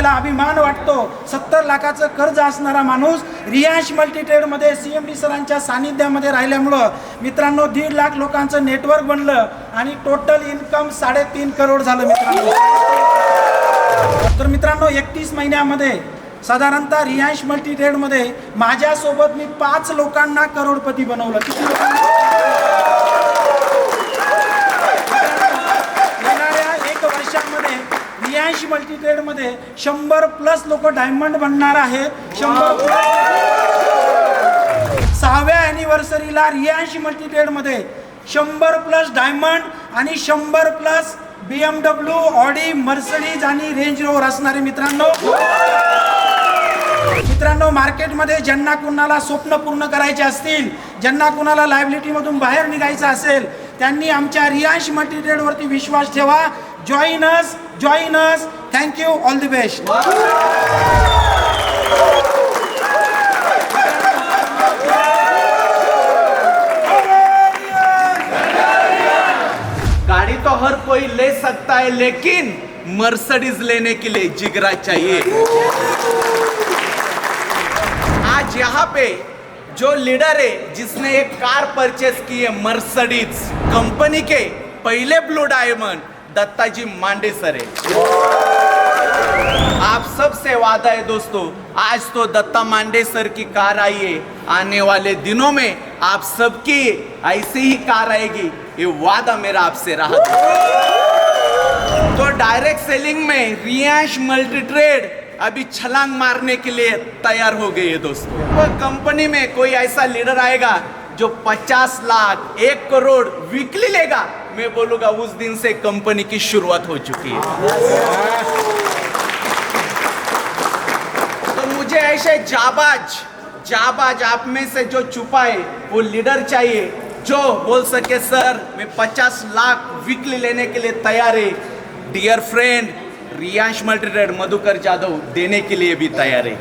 आम्हाला अभिमान वाटतो. 70 लाखाचं कर्ज असणारा माणूस रियांश मल्टीट्रेडमध्ये CMD सरांच्या सानिध्यामध्ये राहिल्यामुळं मित्रांनो 1.5 लाख लोकांचं नेटवर्क बनलं आणि टोटल इन्कम 3.5 करोड झालं मित्रांनो. तर मित्रांनो 31 महिन्यामध्ये साधारणतः रियांश मल्टीट्रेडमध्ये माझ्यासोबत मी 5 लोकांना करोडपती बनवलं. किती लोकांना? येणाऱ्या 1 वर्षामध्ये रियांश मल्टीट्रेडमध्ये 100+ लोक डायमंड बनणार आहेत. 100+. 6व्या ॲनिव्हर्सरीला रियांश मल्टीट्रेडमध्ये 100+ डायमंड आणि 100+ BMW, ऑडी, मर्सिडीज आणि रेंज रोवर असणारे मित्रांनो मार्केटमध्ये ज्यांना कुणाला स्वप्न पूर्ण करायचे असतील, ज्यांना कुणाला लायबिलिटीमधून बाहेर निघायचं असेल, त्यांनी आमच्या रियांश मल्टीट्रेडवरती विश्वास ठेवा. Join us. Thank you. All the best. गाड़ी तो हर कोई ले सकता है, लेकिन मर्सिडीज लेने के लिए जिगरा चाहिए. आज यहाँ पे जो लीडर है जिसने एक कार परचेस की है मर्सिडीज कंपनी के पहले ब्लू डायमंड दत्ताजी मांडे सर है. आप सब से वादा है दोस्तों, आज तो दत्ता मांडे सर की कार आई है. आने वाले दिनों में आप सबकी ऐसी ही कार आएगी, ये वादा मेरा आपसे रहा. तो डायरेक्ट सेलिंग में रियांश मल्टीट्रेड अभी छलांग मारने के लिए तैयार हो गई है दोस्तों. वो कंपनी में कोई ऐसा लीडर आएगा जो 50 लाख 1 करोड़ वीकली लेगा, मैं बोलूंगा उस दिन से कंपनी की शुरुआत हो चुकी है. तो मुझे ऐसे जाबाज आप में से जो छुपा है वो लीडर चाहिए, जो बोल सके सर मैं 50 लाख वीकली लेने के लिए तैयार है. Dear friend, Riyansh Multitrade Madhukar Jadhav देने के लिए भी तैयार है.